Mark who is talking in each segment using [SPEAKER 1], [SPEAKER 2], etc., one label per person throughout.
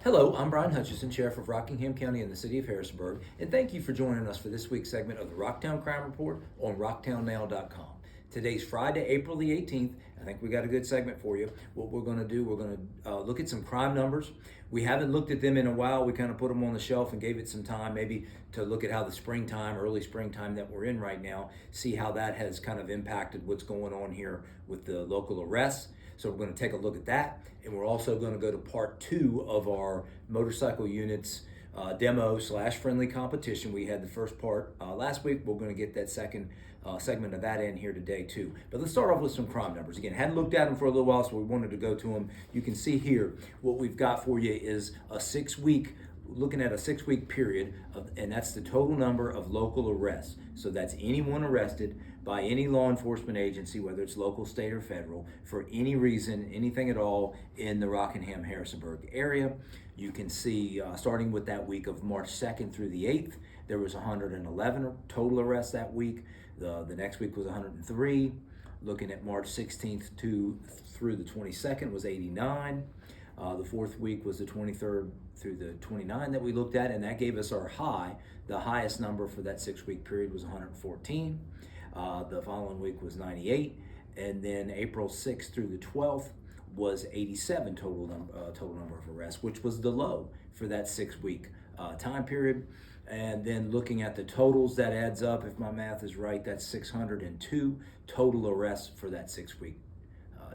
[SPEAKER 1] Hello, I'm Bryan Hutcheson, Sheriff of Rockingham County in the City of Harrisonburg, and thank you for joining us for this week's segment of the Rocktown Crime Report on RocktownNow.com. Today's Friday, April the 18th. I think we got a good segment for you. What we're going to do, we're going to look at some crime numbers. We haven't looked at them in a while. We kind of put them on the shelf and gave it some time maybe to look at how the springtime, early springtime that we're in right now, see how that has kind of impacted what's going on here with the local arrests. So we're going to take a look at that, and we're also going to go to part 2 of our motorcycle units demo / friendly competition. We had the first part last week. We're going to get that second segment of that in here today too. But let's start off with some crime numbers. Again, hadn't looked at them for a little while, so we wanted to go to them. You can see here what we've got for you is a 6-week, looking at a 6-week period, and that's the total number of local arrests. So that's anyone arrested by any law enforcement agency, whether it's local, state, or federal, for any reason, anything at all in the Rockingham-Harrisonburg area. You can see, starting with that week of March 2nd through the 8th, there was 111 total arrests that week. The next week was 103. Looking at March 16th through the 22nd was 89. The fourth week was the 23rd through the 29th that we looked at, and that gave us our high. The highest number for that 6-week period was 114. The following week was 98, and then April 6th through the 12th was 87 total number of arrests, which was the low for that 6-week time period. And then looking at the totals, that adds up, if my math is right, that's 602 total arrests for that 6-week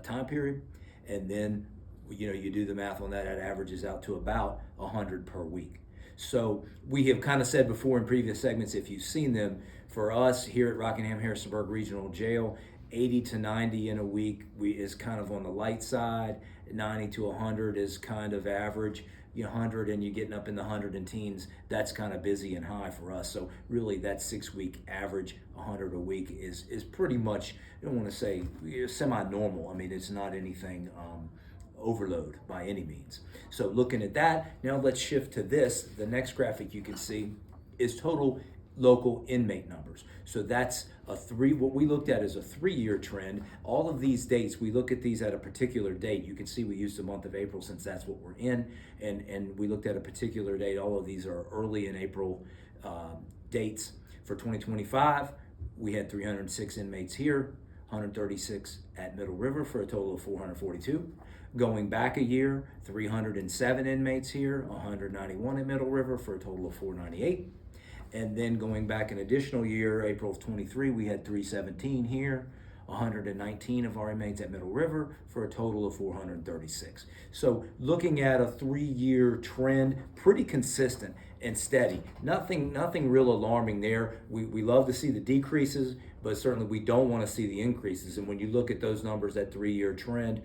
[SPEAKER 1] time period. And then you do the math on that, that averages out to about 100 per week. So we have kind of said before in previous segments, if you've seen them, for us here at Rockingham-Harrisonburg Regional Jail, 80 to 90 in a week is kind of on the light side. 90 to 100 is kind of average. 100 and you're getting up in the 100 and teens, that's kind of busy and high for us. So really that 6-week average, 100 a week, is pretty much, I don't want to say semi-normal. I mean, it's not anything overload by any means. So looking at that, now let's shift to this. The next graphic you can see is total local inmate numbers. So that's what we looked at is a 3-year trend. All of these dates, we look at these at a particular date. You can see we used the month of April since that's what we're in, and we looked at a particular date. All of these are early in April dates. For 2025, we had 306 inmates here, 136 at Middle River for a total of 442. Going back a year, 307 inmates here, 191 at Middle River for a total of 498. And then going back an additional year, April of 23, we had 317 here, 119 of our inmates at Middle River for a total of 436. So looking at a 3-year trend, pretty consistent and steady. Nothing real alarming there. We love to see the decreases, but certainly we don't want to see the increases. And when you look at those numbers, that 3-year trend,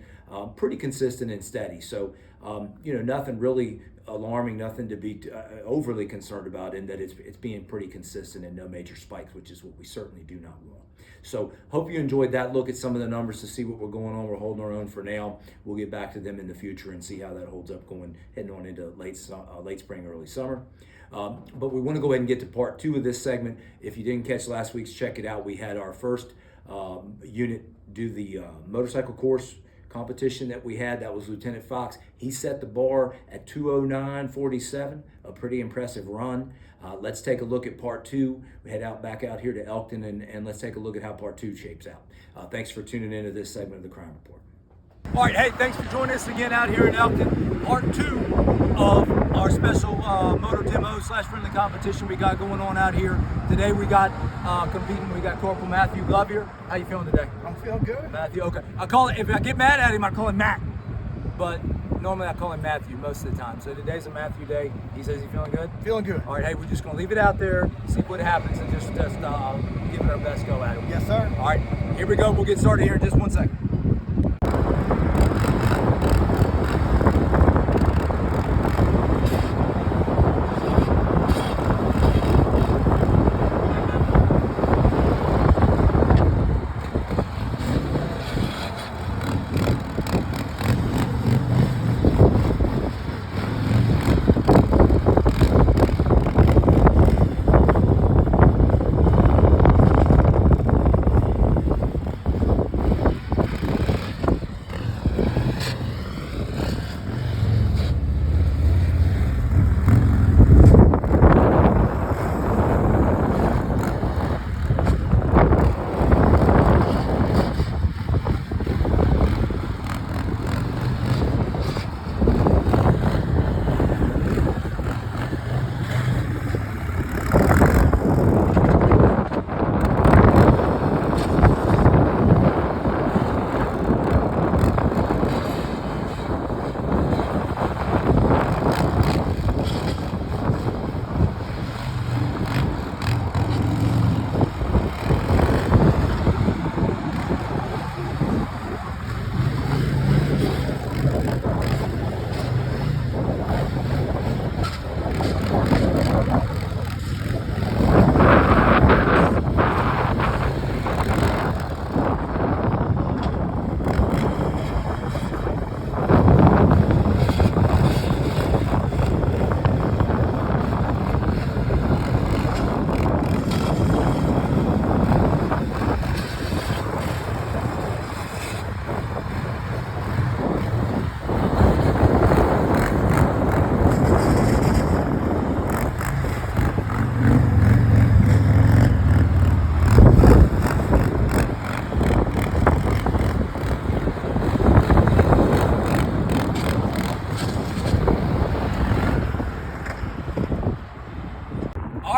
[SPEAKER 1] pretty consistent and steady. So, nothing really alarming, nothing to be overly concerned about, in that it's being pretty consistent and no major spikes, which is what we certainly do not want. So hope you enjoyed that look at some of the numbers to see what we're going on. We're holding our own for now. We'll get back to them in the future and see how that holds up heading on into late spring, early summer. But we want to go ahead and get to part 2 of this segment. If you didn't catch last week's, check it out. We had our first unit do the motorcycle course competition that we had. That was Lieutenant Fox. He set the bar at 2:09:47, a pretty impressive run. Let's take a look at part 2. We head back out here to Elkton, and let's take a look at how part 2 shapes out. Thanks for tuning into this segment of the Crime Report.
[SPEAKER 2] All right, hey, thanks for joining us again out here in Elkton. Part 2 of our special motor demo / friendly competition we got going on out here. Today we got competing, we got Corporal Matthew Glove here. How you feeling today?
[SPEAKER 3] I'm feeling good.
[SPEAKER 2] Matthew, okay. If I get mad at him, I call him Matt. But normally I call him Matthew most of the time. So today's a Matthew day. He says he's feeling good?
[SPEAKER 3] Feeling good.
[SPEAKER 2] All right, hey, we're just gonna leave it out there, see what happens, and just give it our best go at it.
[SPEAKER 3] Yes, sir.
[SPEAKER 2] All right, here we go. We'll get started here in just 1 second.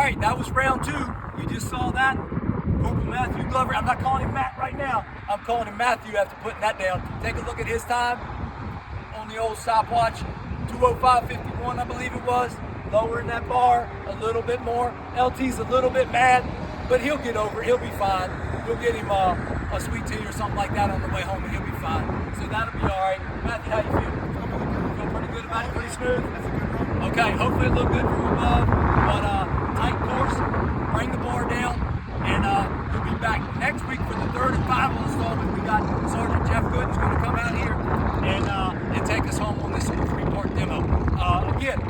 [SPEAKER 2] right, that was round 2. You just saw that. Corporal Matthew Glover. I'm not calling him Matt right now. I'm calling him Matthew after putting that down. Take a look at his time on the old stopwatch. 2:05:51, I believe it was. Lowering that bar a little bit more. LT's a little bit mad, but he'll get over it. He'll be fine. We'll get him a sweet tea or something like that on the way home, and he'll be fine. So that'll be all right. Matthew, how you feel? Feel pretty good about it? Pretty smooth? Okay, hopefully it looked good from above, but tight course, bring the bar down, and we'll be back next week for the 3rd and final installment. We got Sergeant Jeff Gooden's going to come out here and take us home on this 3-part demo. Again,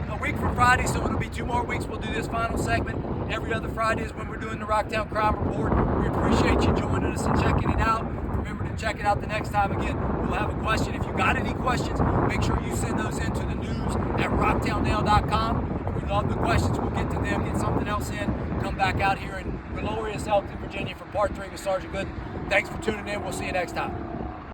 [SPEAKER 2] a week from Friday, so it'll be 2 more weeks. We'll do this final segment every other Friday is when we're doing the Rocktown Crime Report. We appreciate you joining us and checking it out. Remember to check it out the next time. Again, we'll have a question. If you got any questions, make sure you send those into the news at rocktownnow.com. We love the questions. We'll get to them, get something else in, come back out here in glorious Elkton, Virginia for part 3 with Sergeant Gooden. Thanks for tuning in. We'll see you next time.